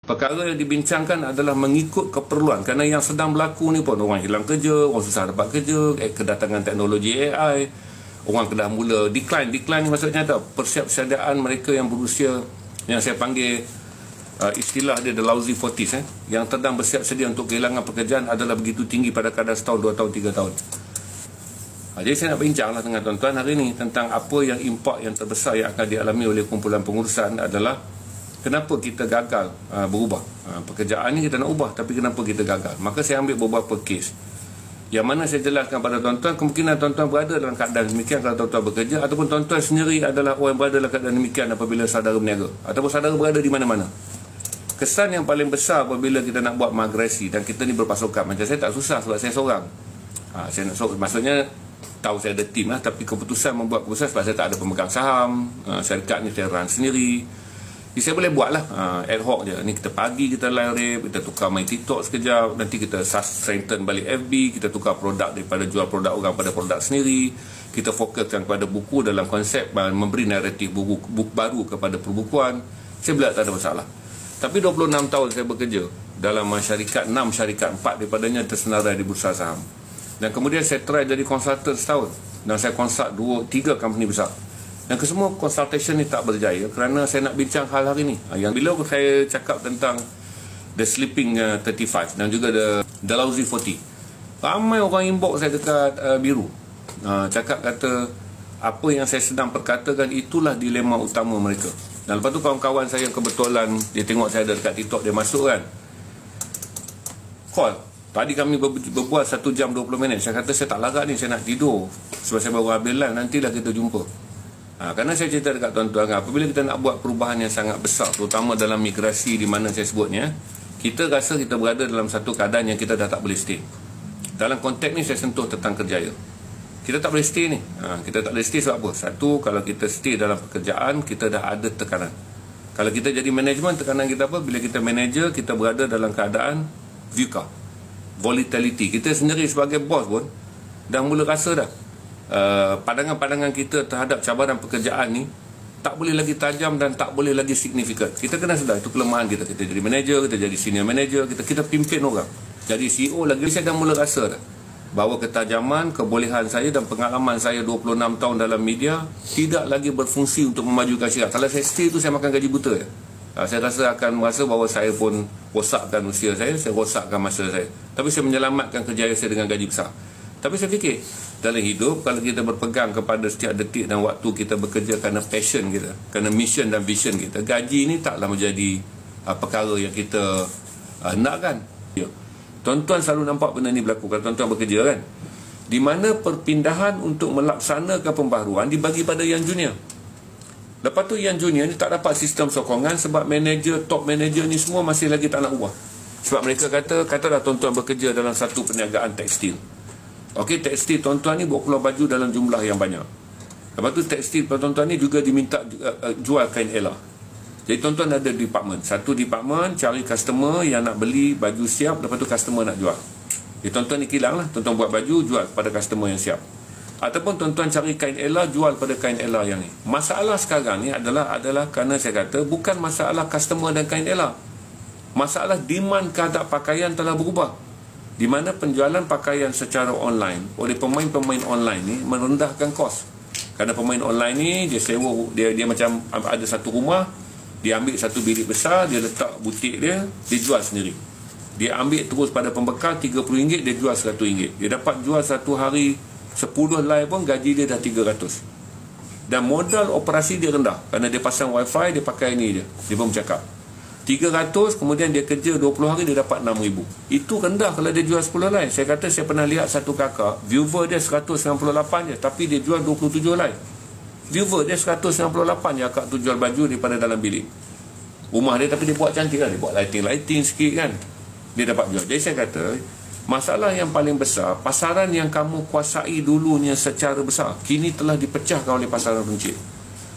Perkara yang dibincangkan adalah mengikut keperluan, kerana yang sedang berlaku ni pun orang hilang kerja, orang susah dapat kerja, kedatangan teknologi AI, orang dah mula decline ni maksudnya tak persediaan mereka yang berusia, yang saya panggil istilah dia the lousy 40s, yang sedang bersiap sedia untuk kehilangan pekerjaan adalah begitu tinggi pada kadar setahun, 2 tahun, 3 tahun. Jadi saya nak bincanglah dengan tuan-tuan hari ini tentang apa yang impak yang terbesar yang akan dialami oleh kumpulan pengurusan adalah kenapa kita gagal berubah. Pekerjaan ni kita nak ubah, tapi kenapa kita gagal. Maka saya ambil beberapa kes yang mana saya jelaskan pada tuan-tuan. Kemungkinan tuan-tuan berada dalam keadaan demikian kalau tuan-tuan bekerja, ataupun tuan-tuan sendiri adalah orang yang berada dalam keadaan demikian apabila saudara berniaga, ataupun saudara berada di mana-mana. Kesan yang paling besar apabila kita nak buat migrasi dan kita ni berpasukan, macam saya tak susah sebab saya seorang. Saya nak maksudnya tahu saya ada tim lah, tapi keputusan membuat keputusan sebab saya tak ada pemegang saham, syarikat ni saya run sendiri. Jadi saya boleh buat lah ad hoc je. Ni kita pagi kita live rap, kita tukar main TikTok sekejap, nanti kita strengthen balik FB, kita tukar produk daripada jual produk orang pada produk sendiri, kita fokuskan kepada buku dalam konsep memberi naratif buku baru kepada perbukuan. Saya bilang tak ada masalah. Tapi 26 tahun saya bekerja dalam syarikat, 6 syarikat, 4 daripadanya tersenarai di bursa saham. Dan kemudian saya try jadi konsultan setahun, dan saya konsult 2-3 company besar. Dan kesemua consultation ni tak berjaya kerana saya nak bincang hal hari ni. Yang bila saya cakap tentang the sleeping 35 dan juga the lousy 40, ramai orang inbox saya dekat biru, cakap kata apa yang saya sedang perkatakan itulah dilema utama mereka. Dan lepas tu kawan-kawan saya yang kebetulan dia tengok saya ada dekat TikTok, dia masuk kan, call. Tadi kami berbual 1 jam 20 minit. Saya kata saya tak larat ni, saya nak tidur sebab saya baru habis live, nantilah kita jumpa. Kerana saya cerita dekat tuan-tuan, apabila kita nak buat perubahan yang sangat besar, terutama dalam migrasi di mana saya sebutnya, kita rasa kita berada dalam satu keadaan yang kita dah tak boleh stay. Dalam konteks ni saya sentuh tentang kerjaya. Kita tak boleh stay ni. Kita tak boleh stay sebab apa? Satu, kalau kita stay dalam pekerjaan, kita dah ada tekanan. Kalau kita jadi management, tekanan kita apa? Bila kita manager, kita berada dalam keadaan VUCA, volatility. Kita sendiri sebagai bos pun dah mula rasa dah pandangan-pandangan kita terhadap cabaran pekerjaan ni tak boleh lagi tajam dan tak boleh lagi signifikan. Kita kena sedar itu kelemahan kita. Kita jadi manager, kita jadi senior manager, kita pimpin orang, jadi CEO lagi. Saya dah mula rasa dah bahawa ketajaman, kebolehan saya dan pengalaman saya 26 tahun dalam media tidak lagi berfungsi untuk memajukan syarikat. Kalau saya stay tu saya makan gaji buta ya. Saya rasa akan merasa bahawa saya pun rosakkan usia saya rosakkan masa saya. Tapi saya menyelamatkan kerjaya saya dengan gaji besar. Tapi saya fikir dalam hidup, kalau kita berpegang kepada setiap detik dan waktu kita bekerja kerana passion kita, kerana mission dan vision kita, gaji ni taklah menjadi perkara yang kita nakkan. Tuan-tuan selalu nampak benda ni berlaku kalau tuan-tuan bekerja kan, di mana perpindahan untuk melaksanakan pembaharuan dibagi pada yang junior. Lepas tu yang junior ni tak dapat sistem sokongan sebab manager, top manager ni semua masih lagi tak nak ubah. Sebab mereka katalah tuan-tuan bekerja dalam satu perniagaan tekstil. Okey, tekstil tuan-tuan ni buat keluar baju dalam jumlah yang banyak. Lepas tu tekstil tuan-tuan ni juga diminta jual kain Ella. Jadi tuan-tuan ada department. Satu department cari customer yang nak beli baju siap, lepas tu customer nak jual. Jadi tuan-tuan ni kilang lah, tuan-tuan buat baju jual kepada customer yang siap. Ataupun tuan-tuan cari kain Ella, jual pada kain Ella yang ni. Masalah sekarang ni adalah kerana saya kata bukan masalah customer dan kain Ella. Masalah demand kadar pakaian telah berubah, di mana penjualan pakaian secara online oleh pemain-pemain online ni merendahkan kos. Kerana pemain online ni dia sewa, dia macam ada satu rumah, dia ambil satu bilik besar, dia letak butik dia jual sendiri. Dia ambil terus pada pembekal RM30, dia jual RM100. Dia dapat jual satu hari 10 live pun gaji dia dah 300. Dan modal operasi dia rendah kerana dia pasang wifi, dia pakai ni je. Dia pun bercakap 300, kemudian dia kerja 20 hari dia dapat 6,000. Itu rendah kalau dia jual 10 live. Saya kata saya pernah lihat satu kakak, viewer dia 198 je, tapi dia jual 27 live. Viewer dia 198 je, akak tu jual baju daripada dalam bilik rumah dia, tapi dia buat cantik lah, dia buat lighting sikit kan, dia dapat jual. Jadi saya kata masalah yang paling besar, pasaran yang kamu kuasai dulunya secara besar kini telah dipecahkan oleh pasaran runcit.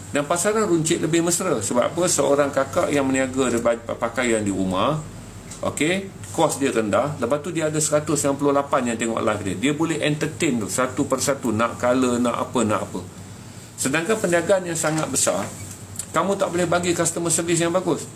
Dan pasaran runcit lebih mesra. Sebab apa? Seorang kakak yang meniaga pakaian di rumah, okey, kos dia rendah, lepas tu dia ada 198 yang tengok live dia. Dia boleh entertain tu satu persatu, nak color, nak apa. Sedangkan perniagaan yang sangat besar, kamu tak boleh bagi customer service yang bagus.